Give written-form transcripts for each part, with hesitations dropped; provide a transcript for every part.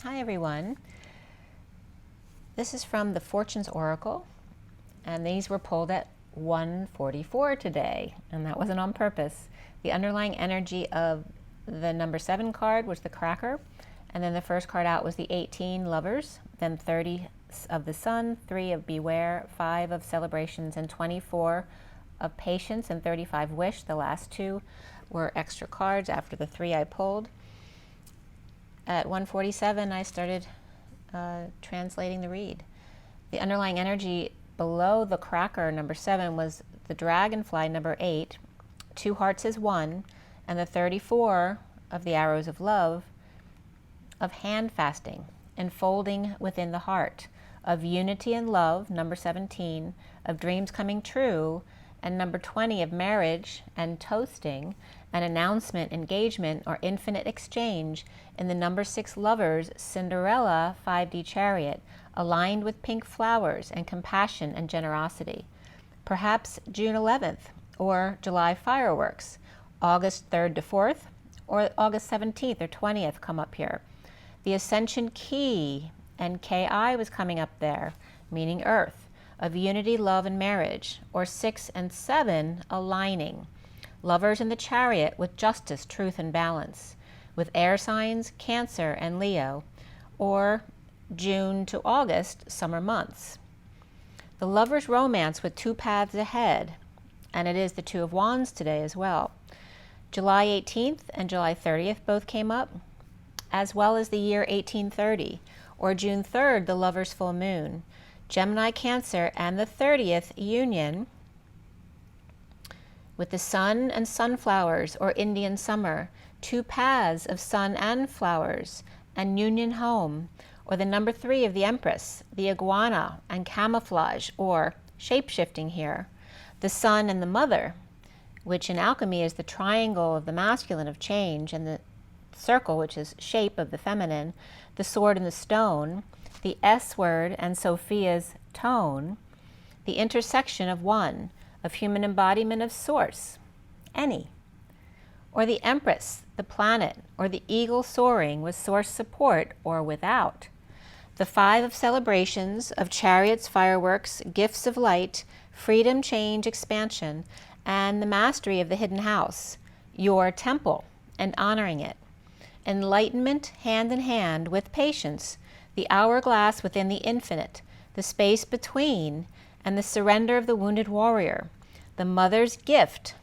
Hi everyone. This is from the Fortunes Oracle, and these were pulled at 1:44 today, and that wasn't on purpose. The underlying energy of the number 7 card was the Cracker, and then the first card out was the 18 Lovers, then 30 of the Sun, 3 of Beware, 5 of Celebrations, and 24 of Patience, and 35 Wish. The last 2 were extra cards after the 3 I pulled. At 1:47, I started translating the read. The underlying energy below the Cracker, number 7, was the Dragonfly, number 8, 2 Hearts is 1, and the 34 of the Arrows of Love, of hand fasting, enfolding within the heart, of unity and love, number 17, of dreams coming true, and number 20 of marriage and toasting, an announcement, engagement, or infinite exchange in the number 6 Lovers, Cinderella 5D Chariot, aligned with pink flowers and compassion and generosity. Perhaps June 11th or July fireworks, August 3rd to 4th, or August 17th or 20th come up here. The Ascension Key and KI was coming up there, meaning Earth, of unity, love, and marriage, or 6 and 7 aligning. Lovers in the Chariot with justice, truth, and balance, with air signs, Cancer and Leo, or June to August, summer months. The Lovers romance with 2 paths ahead, and it is the 2 of Wands today as well. July 18th and July 30th both came up, as well as the year 1830, or June 3rd, the Lovers full moon. Gemini, Cancer, and the 30th union with the Sun and sunflowers, or Indian summer, 2 paths of sun and flowers, and union home, or the number 3 of the Empress, the iguana, and camouflage, or shape-shifting here. The Sun and the Mother, which in alchemy is the triangle of the masculine of change, and the circle, which is shape of the feminine, the Sword and the Stone, the S word and Sophia's tone, the intersection of one, of human embodiment of source, any, or the Empress, the planet, or the eagle soaring with source support or without, the 5 of celebrations, of chariots, fireworks, gifts of light, freedom, change, expansion, and the mastery of the hidden house, your temple, and honoring it, enlightenment hand in hand with patience, the hourglass within the infinite, the space between, and the surrender of the wounded warrior, the mother's gift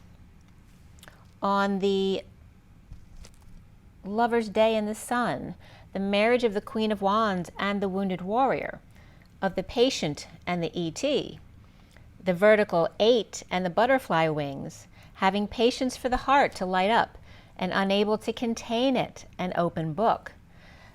on the Lover's Day in the Sun, the marriage of the Queen of Wands and the wounded warrior, of the patient and the ET, the vertical 8 and the butterfly wings, having patience for the heart to light up and unable to contain it, an open book.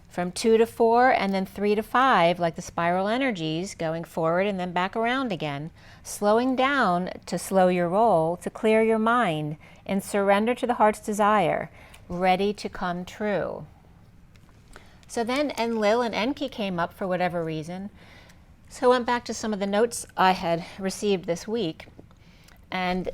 From 2 to 4 and then 3 to 5, like the spiral energies, going forward and then back around again, slowing down to slow your roll, to clear your mind, and surrender to the heart's desire, ready to come true. So then Enlil and Enki came up for whatever reason. So I went back to some of the notes I had received this week, and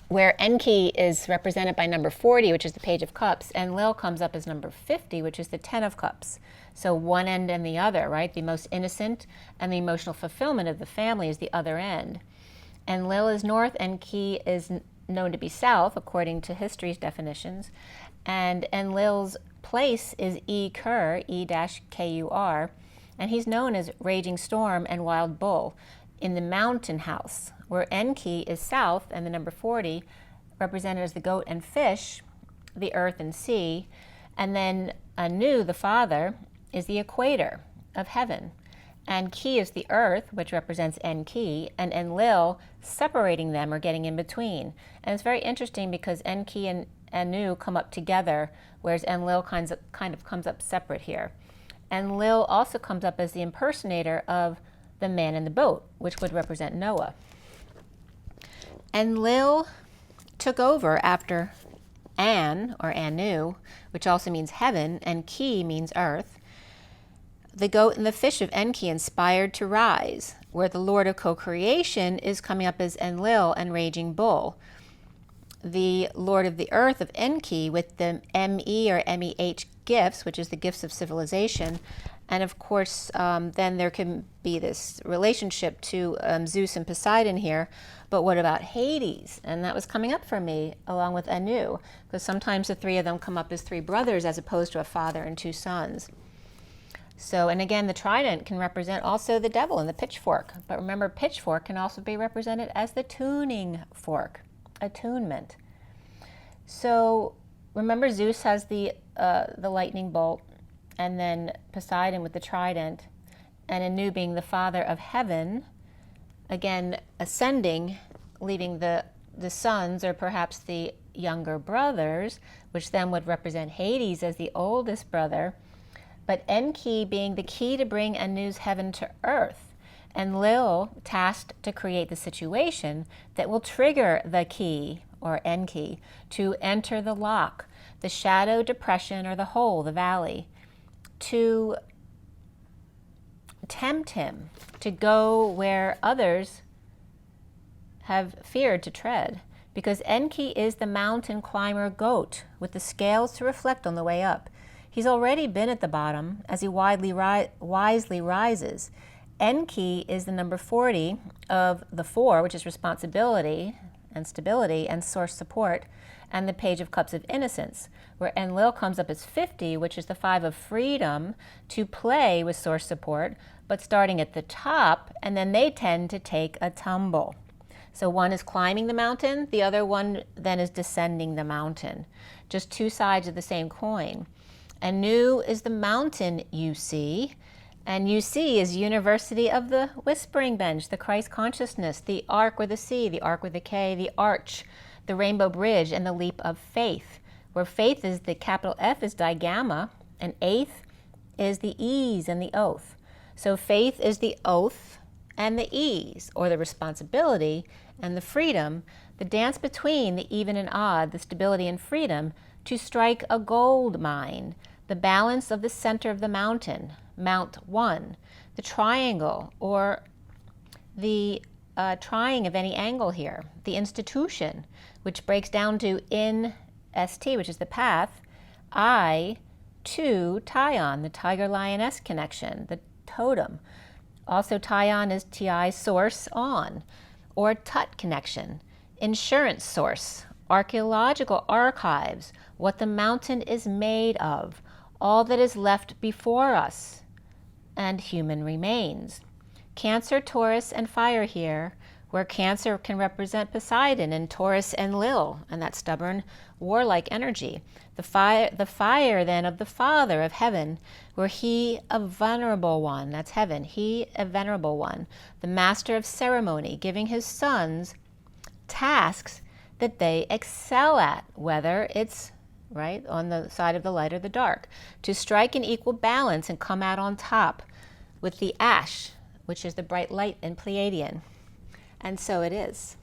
where Enki is represented by number 40, which is the Page of Cups, Enlil comes up as number 50, which is the 10 of Cups. So one end and the other, right? The most innocent and the emotional fulfillment of the family is the other end. Enlil is north, Enki is known to be south, according to history's definitions. And Enlil's place is E-Kur, E-K-U-R, and he's known as Raging Storm and Wild Bull in the mountain house, where Enki is south and the number 40 represented as the goat and fish, the earth and sea, and then Anu, the father, is the equator of heaven, and Ki is the earth, which represents Enki, and Enlil separating them or getting in between. And it's very interesting because Enki and Anu come up together, whereas Enlil kind of comes up separate here. Enlil also comes up as the impersonator of the man in the boat, which would represent Noah. Enlil took over after An, or Anu, which also means heaven, and Ki means earth. The goat and the fish of Enki inspired to rise, where the Lord of co-creation is coming up as Enlil and Raging Bull. The Lord of the earth of Enki with the M-E or M-E-H gifts, which is the gifts of civilization, And of course, then there can be this relationship to Zeus and Poseidon here. But what about Hades? And that was coming up for me along with Anu, because sometimes the three of them come up as three brothers as opposed to a father and two sons. So, and again, the trident can represent also the devil and the pitchfork. But remember, pitchfork can also be represented as the tuning fork, attunement. So remember, Zeus has the lightning bolt, and then Poseidon with the trident, and Anu being the father of heaven, again ascending, leaving the sons, or perhaps the younger brothers, which then would represent Hades as the oldest brother, but Enki being the key to bring Anu's heaven to earth, and Lil tasked to create the situation that will trigger the key, or Enki, to enter the lock, the shadow, depression, or the hole, the valley, to tempt him to go where others have feared to tread, because Enki is the mountain climber goat with the scales to reflect on the way up. He's already been at the bottom as he wisely rises. Enki is the number 40 of the 4, which is responsibility and stability and source support, and the Page of Cups of Innocence, where Enlil comes up as 50, which is the 5 of freedom, to play with source support, but starting at the top, and then they tend to take a tumble. So one is climbing the mountain, the other one then is descending the mountain. Just two sides of the same coin. Anu is the mountain you see, and UC is University of the Whispering Bench, the Christ consciousness, the ark with a C, the ark with a K, the arch, the rainbow bridge, and the leap of faith, where faith is the capital F is digamma, and eighth is the ease and the oath. So faith is the oath and the ease, or the responsibility and the freedom, the dance between the even and odd, the stability and freedom, to strike a gold mine, the balance of the center of the mountain, Mount 1, the triangle, or the trying of any angle here, the institution, which breaks down to in ST, which is the path, I to Tyon, the tiger-lioness connection, the totem. Also Tyon is TI source on, or Tut connection, insurance source, archaeological archives, what the mountain is made of, all that is left before us, and human remains. Cancer, Taurus, and fire here, where Cancer can represent Poseidon and Taurus and Lil, and that stubborn, warlike energy. The fire then of the Father of heaven, where he a venerable one, that's heaven, he a venerable one, the master of ceremony, giving his sons tasks that they excel at, whether it's right on the side of the light or the dark, to strike an equal balance and come out on top with the ash, which is the bright light in Pleiadian. And so it is.